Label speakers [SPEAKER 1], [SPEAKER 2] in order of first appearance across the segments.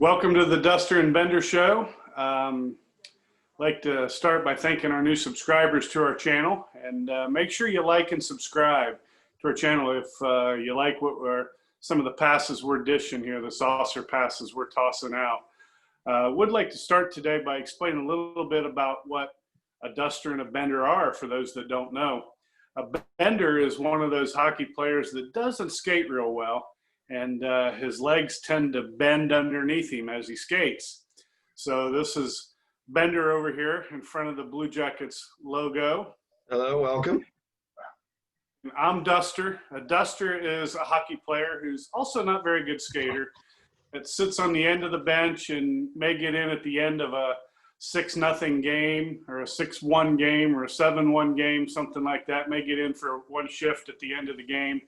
[SPEAKER 1] Welcome to the Duster and Bender Show. Like to start by thanking our new subscribers to our channel, and make sure you like and subscribe to our channel if you like some of the passes we're dishing here, the saucer passes we're tossing out. Would like to start today by explaining a little bit about what a duster and a bender are for those that don't know. A bender is one of those hockey players that doesn't skate real well, and his legs tend to bend underneath him as he skates. So this is Bender over here in front of the Blue Jackets logo.
[SPEAKER 2] Hello, welcome.
[SPEAKER 1] I'm Duster. A duster is a hockey player who's also not very good skater. That sits on the end of the bench and may get in at the end of a 6-0 game or a 6-1 game or a 7-1 game, something like that. May get in for one shift at the end of the game.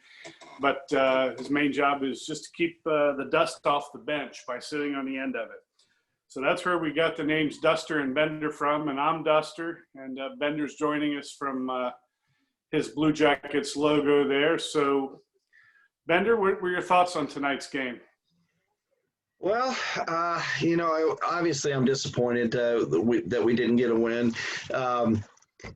[SPEAKER 1] But his main job is just to keep the dust off the bench by sitting on the end of it. So that's where we got the names Duster and Bender from, and I'm Duster, and Bender's joining us from his Blue Jackets logo there. So, Bender, what were your thoughts on tonight's game?
[SPEAKER 2] Well, obviously I'm disappointed that we didn't get a win.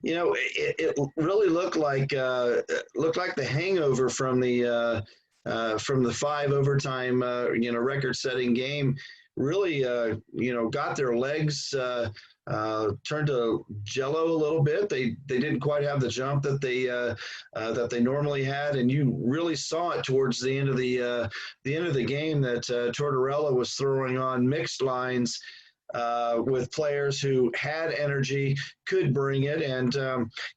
[SPEAKER 2] It really looked like the hangover from the 5 overtime record-setting game. Really, got their legs turned to jello a little bit. They didn't quite have the jump that they normally had, and you really saw it towards the end of the game that Tortorella was throwing on mixed lines with players who had energy, could bring it, and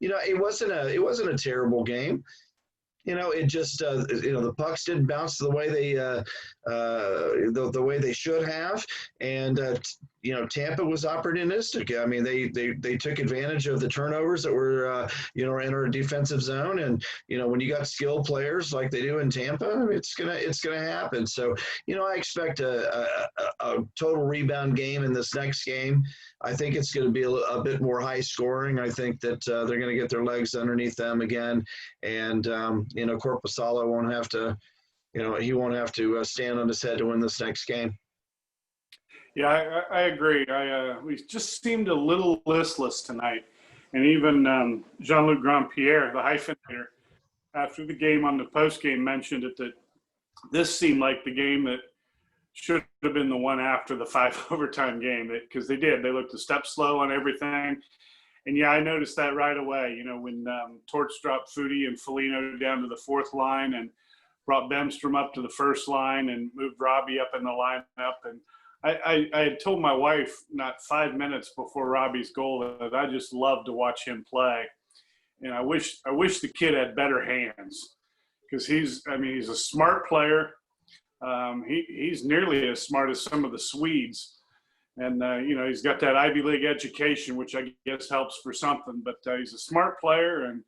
[SPEAKER 2] it wasn't a terrible game. It just the pucks didn't bounce the way they should have, and Tampa was opportunistic. I mean, they took advantage of the turnovers that were in our defensive zone, and when you got skilled players like they do in Tampa, it's gonna happen. So I expect a total rebound game in this next game. I think it's going to be a bit more high scoring. I think that they're going to get their legs underneath them again, and Korpisalo won't have to, he won't have to stand on his head to win this next game.
[SPEAKER 1] Yeah, I agree. We just seemed a little listless tonight, and even Jean-Luc Grandpierre, the hyphenator, after the game on the post game mentioned it that this seemed like the game that should have been the one after the 5 overtime game, because they did. They looked a step slow on everything. And, yeah, I noticed that right away, when Torts dropped Foudy and Foligno down to the 4th line and brought Bemstrom up to the 1st line and moved Robbie up in the lineup. And I had told my wife not 5 minutes before Robbie's goal that I just love to watch him play. And I wish the kid had better hands, because he's a smart player. He's nearly as smart as some of the Swedes. And, he's got that Ivy League education, which I guess helps for something. But he's a smart player and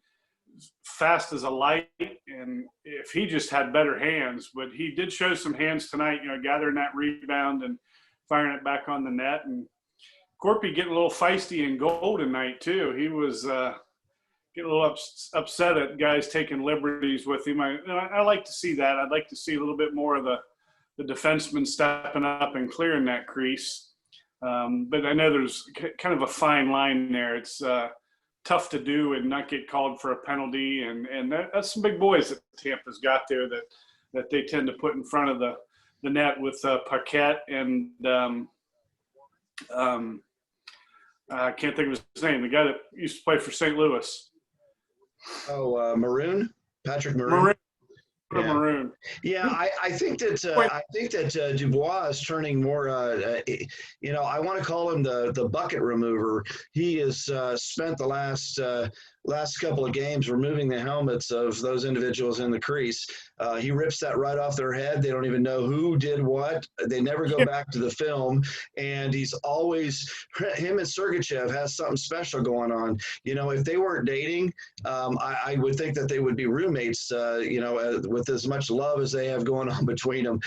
[SPEAKER 1] fast as a light. And if he just had better hands, but he did show some hands tonight, gathering that rebound and firing it back on the net. And Corpy getting a little feisty in goal tonight, too. He was getting a little upset at guys taking liberties with him. I like to see that. I'd like to see a little bit more of the defenseman stepping up and clearing that crease. But I know there's kind of a fine line there. It's tough to do and not get called for a penalty. And that's some big boys that Tampa's got there that they tend to put in front of the net with Paquette and I can't think of his name, the guy that used to play for St. Louis.
[SPEAKER 2] Oh, Maroon? Patrick Maroon?
[SPEAKER 1] Maroon.
[SPEAKER 2] Yeah, I think that Dubois is turning more. I want to call him the bucket remover. He has spent the last couple of games removing the helmets of those individuals in the crease. He rips that right off their head. They don't even know who did what. They never go back to the film. And he's always – him and Sergachev has something special going on. If they weren't dating, I would think that they would be roommates, with as much love as they have going on between them.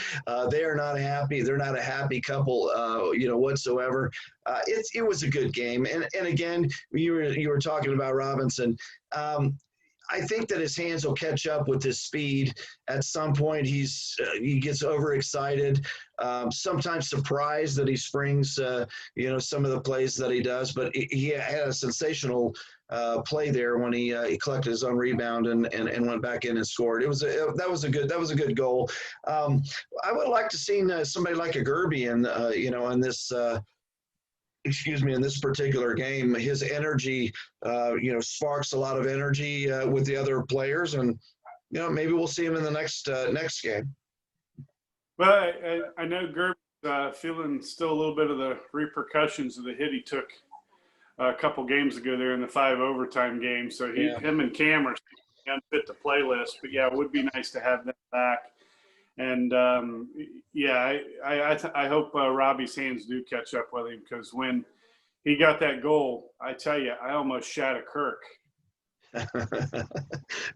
[SPEAKER 2] They are not happy. They're not a happy couple, whatsoever. It was a good game. And again, you were talking about Robinson. I think that his hands will catch up with his speed. At some point, he gets overexcited, sometimes surprised that he springs, some of the plays that he does. But he had a sensational play there when he collected his own rebound and went back in and scored. That was a good goal. I would like to see somebody like a Gerby in this. In this particular game, his energy, sparks a lot of energy with the other players, and maybe we'll see him in the next game.
[SPEAKER 1] Well, I know Gerby's feeling still a little bit of the repercussions of the hit he took a couple games ago there in the 5 overtime game. So him and Cam are unfit to play list, but yeah, it would be nice to have them back. And I hope Robbie's hands do catch up with him, because when he got that goal, I tell you, I almost shot a Kirk.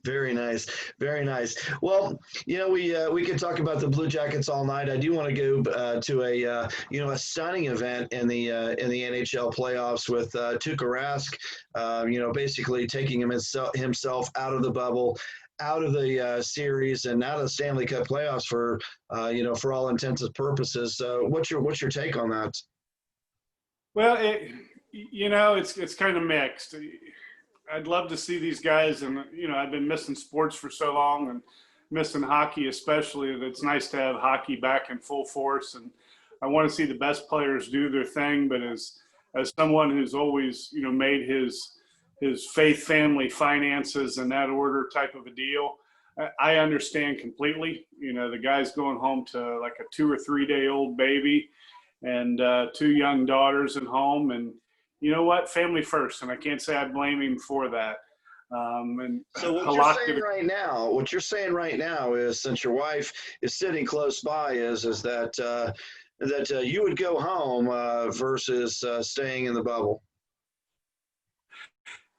[SPEAKER 2] Very nice, very nice. Well, we could talk about the Blue Jackets all night. I do want to go to a stunning event in the NHL playoffs with Tuukka Rask, basically taking himself out of the bubble, out of the series, and out of the Stanley Cup playoffs for all intents and purposes. What's your take on that?
[SPEAKER 1] Well, it's kind of mixed. I'd love to see these guys, and I've been missing sports for so long, and missing hockey especially, that it's nice to have hockey back in full force. And I want to see the best players do their thing. But as someone who's always made his faith, family, finances in that order type of a deal, I understand completely. The guy's going home to like a 2 or 3 day old baby and 2 young daughters at home, and you know what? Family first, and I can't say I blame him for that. And
[SPEAKER 2] so what you're saying right now is, since your wife is sitting close by, is that you would go home versus staying in the bubble?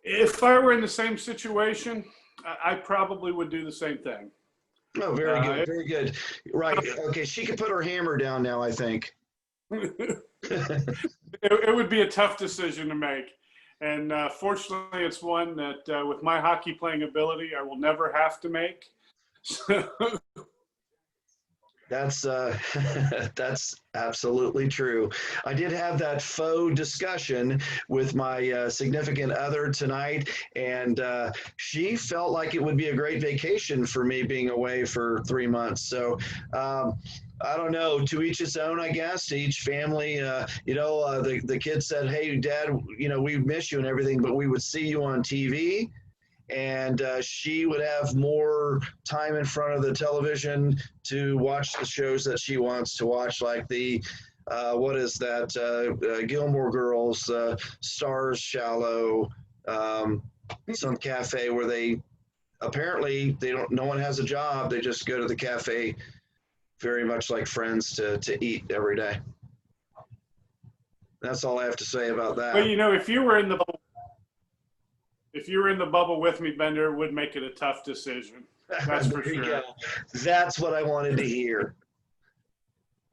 [SPEAKER 1] If I were in the same situation, I probably would do the same thing.
[SPEAKER 2] Oh, very good, very good. Right. Okay, she can put her hammer down now, I think.
[SPEAKER 1] It would be a tough decision to make. And fortunately, it's one that with my hockey playing ability, I will never have to make.
[SPEAKER 2] That's absolutely true. I did have that faux discussion with my significant other tonight, and she felt like it would be a great vacation for me being away for 3 months. So I don't know, to each his own, I guess, to each family. The kid said, "Hey, Dad, we miss you and everything, but we would see you on TV." And she would have more time in front of the television to watch the shows that she wants to watch, like the Gilmore Girls, Stars Shallow, some cafe where no one has a job. They just go to the cafe, very much like Friends, to eat every day. That's all I have to say about that.
[SPEAKER 1] Well, if you were in the bubble with me, Bender, it would make it a tough decision. That's for sure.
[SPEAKER 2] Go. That's what I wanted to hear.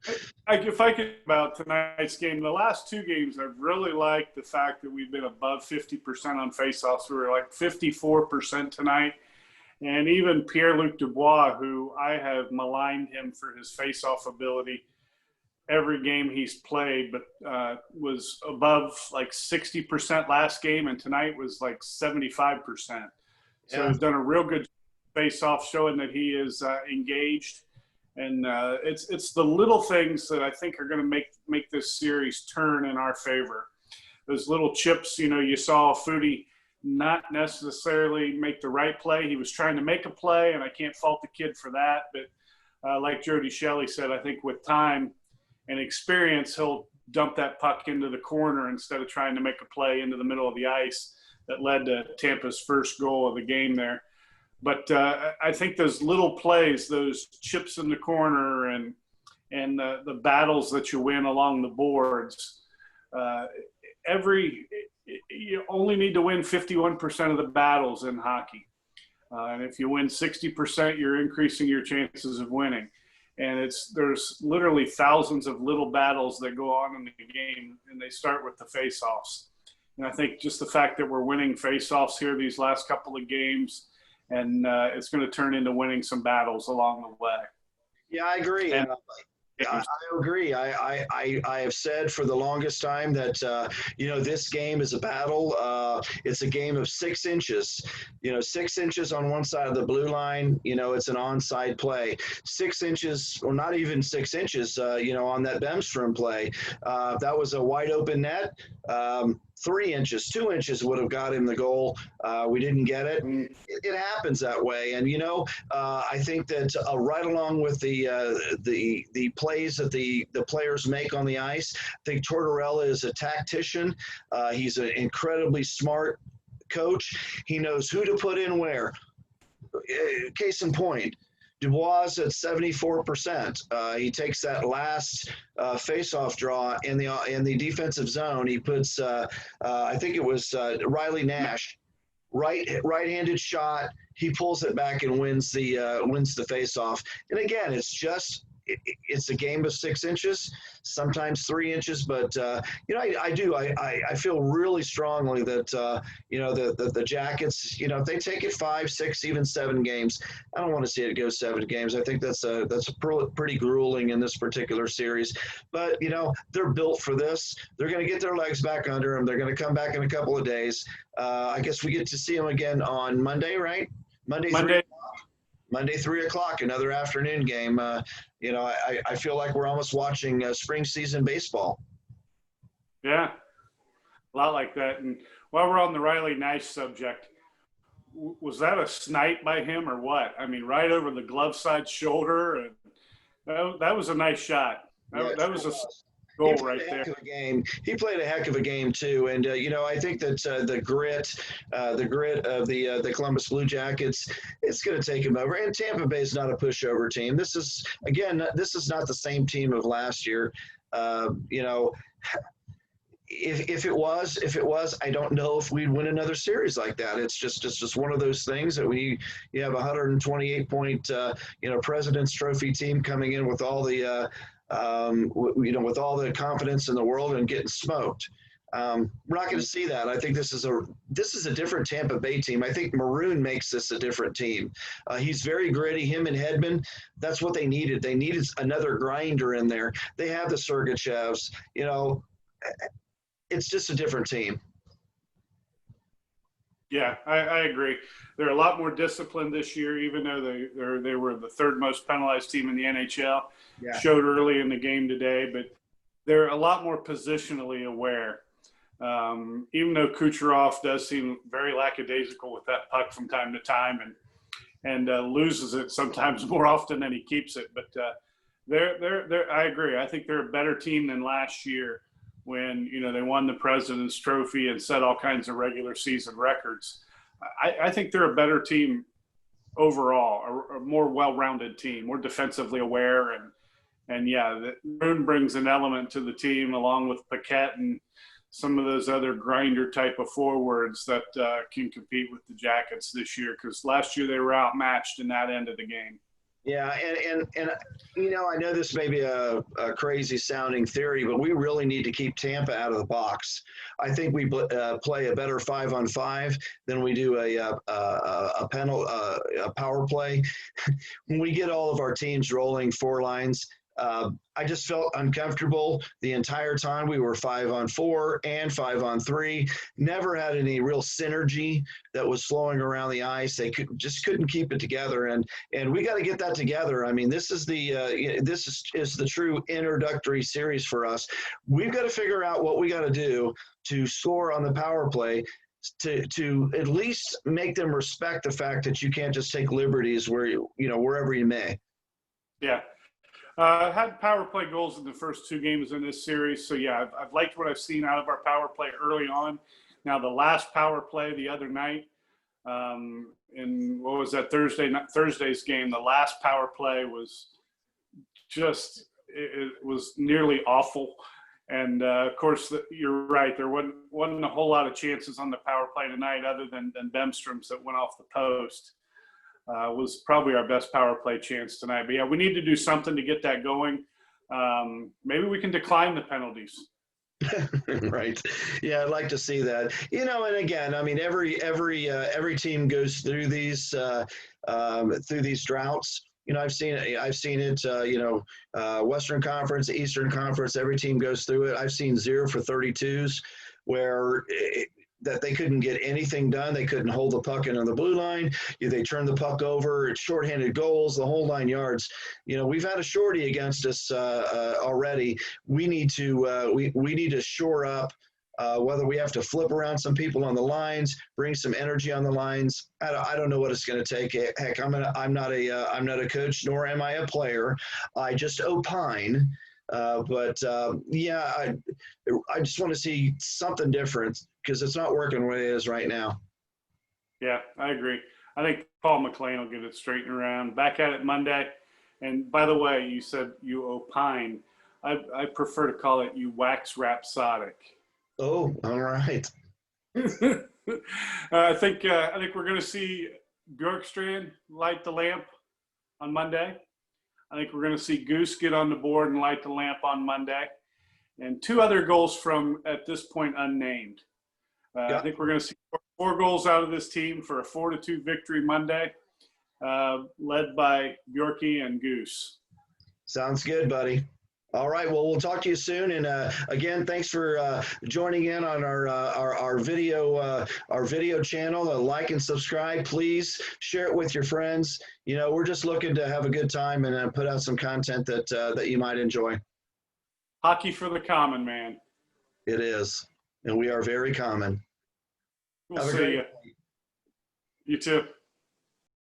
[SPEAKER 1] If I could about tonight's game, the last 2 games, I've really liked the fact that we've been above 50% on faceoffs. We were like 54% tonight. And even Pierre-Luc Dubois, who I have maligned him for his faceoff ability every game he's played, but was above like 60% last game, and tonight was like 75%. So he's done a real good face-off, showing that he is engaged. And it's the little things that I think are going to make this series turn in our favor. Those little chips, you saw Foodie not necessarily make the right play. He was trying to make a play, and I can't fault the kid for that. But like Jody Shelley said, I think with time and experience, he'll dump that puck into the corner instead of trying to make a play into the middle of the ice that led to Tampa's first goal of the game there. But I think those little plays, those chips in the corner and the battles that you win along the boards, you only need to win 51% of the battles in hockey. And if you win 60%, you're increasing your chances of winning. And there's literally thousands of little battles that go on in the game, and they start with the face-offs. And I think just the fact that we're winning face-offs here these last couple of games and it's going to turn into winning some battles along the way.
[SPEAKER 2] Yeah, I agree.
[SPEAKER 1] And
[SPEAKER 2] I agree. I have said for the longest time that, this game is a battle. It's a game of 6 inches. 6 inches on one side of the blue line, it's an onside play. 6 inches, or not even 6 inches, on that Bemstrom play. That was a wide open net. 3 inches, 2 inches would have got him the goal. We didn't get it. It happens that way. And, I think that right along with the plays that the players make on the ice, I think Tortorella is a tactician. He's an incredibly smart coach. He knows who to put in where. Case in point, Dubois at 74%. He takes that last face-off draw in the defensive zone. He puts, I think it was Riley Nash, right-handed shot. He pulls it back and wins the face-off. And again, it's a game of 6 inches, sometimes 3 inches, but I feel really strongly that the Jackets, if they take it 5, 6, even 7 games, I don't want to see it go 7 games. I think that's pretty grueling in this particular series. But they're built for this. They're going to get their legs back under them. They're going to come back in a couple of days. I guess we get to see them again on Monday, right? Monday. 3 o'clock, another afternoon game. I feel like we're almost watching spring season baseball.
[SPEAKER 1] Yeah, a lot like that. And while we're on the Riley Nash subject, was that a snipe by him or what? I mean, right over the glove side shoulder. And that was a nice shot. That was a goal right there.
[SPEAKER 2] He played a heck of a game too, and I think that the grit of the Columbus Blue Jackets, it's going to take him over. And Tampa Bay is not a pushover team. This is not the same team of last year. If it was, I don't know if we'd win another series like that. It's just one of those things that you have a 128 point President's Trophy team coming in with all the with all the confidence in the world and getting smoked. We're not going to see that. I think this is a different Tampa Bay team. I think Maroon makes this a different team. He's very gritty. Him and Hedman, that's what they needed. They needed another grinder in there. They have the Sergachevs. It's just a different team.
[SPEAKER 1] Yeah, I agree. They're a lot more disciplined this year, even though they were the third most penalized team in the NHL. Yeah. Showed early in the game today, but they're a lot more positionally aware. Even though Kucherov does seem very lackadaisical with that puck from time to time and loses it sometimes more often than he keeps it. But I agree. I think they're a better team than last year, when they won the President's Trophy and set all kinds of regular season records. I think they're a better team overall, a more well-rounded team, more defensively aware, and the Maroon brings an element to the team along with Paquette and some of those other grinder type of forwards that can compete with the Jackets this year, because last year they were outmatched in that end of the game.
[SPEAKER 2] Yeah, and I know this may be a crazy sounding theory, but we really need to keep Tampa out of the box. I think we play a better 5-on-5 than we do a power play. When we get all of our teams rolling 4 lines, I just felt uncomfortable the entire time. We were 5-on-4 and 5-on-3. Never had any real synergy that was flowing around the ice. They couldn't keep it together, and we got to get that together. I mean, this is the true introductory series for us. We've got to figure out what we got to do to score on the power play, to at least make them respect the fact that you can't just take liberties wherever you may.
[SPEAKER 1] Yeah. Had power play goals in the first 2 games in this series. So, yeah, I've liked what I've seen out of our power play early on. Now, the last power play the other night, in what was that, Thursday's game, the last power play was just – it was nearly awful. And, of course, you're right. There wasn't a whole lot of chances on the power play tonight other than Bemstrom's that went off the post. Was probably our best power play chance tonight. But, yeah, we need to do something to get that going. Maybe we can decline the penalties.
[SPEAKER 2] Right. Yeah, I'd like to see that. And again, I mean, every team goes through these droughts. I've seen it. Western Conference, Eastern Conference, every team goes through it. I've seen 0 for 32s where that they couldn't get anything done. They couldn't hold the puck in on the blue line. They turned the puck over. It's shorthanded goals, the whole 9 yards. We've had a shorty against us already. We need to we need to shore up. Whether we have to flip around some people on the lines, bring some energy on the lines, I don't know what it's going to take. Heck, I'm not a coach, nor am I a player. I just opine. Yeah, I just want to see something different because it's not working the way it is right now.
[SPEAKER 1] Yeah, I agree. I think Paul McLean will get it straightened around. Back at it Monday. And by the way, you said you opine. I prefer to call it you wax rhapsodic.
[SPEAKER 2] Oh, all right.
[SPEAKER 1] I think we're going to see Bjorkstrand light the lamp on Monday. I think we're going to see Goose get on the board and light the lamp on Monday, and two other goals from at this point unnamed. I think we're going to see four goals out of this team for a 4-2 victory Monday, led by Bjorky and Goose.
[SPEAKER 2] Sounds good, buddy. All right. Well, we'll talk to you soon. And again, thanks for joining in on our video channel. Like and subscribe, please. Share it with your friends. We're just looking to have a good time and put out some content that you might enjoy.
[SPEAKER 1] Hockey for the common man.
[SPEAKER 2] It is, and we are very common.
[SPEAKER 1] We'll see you. You too.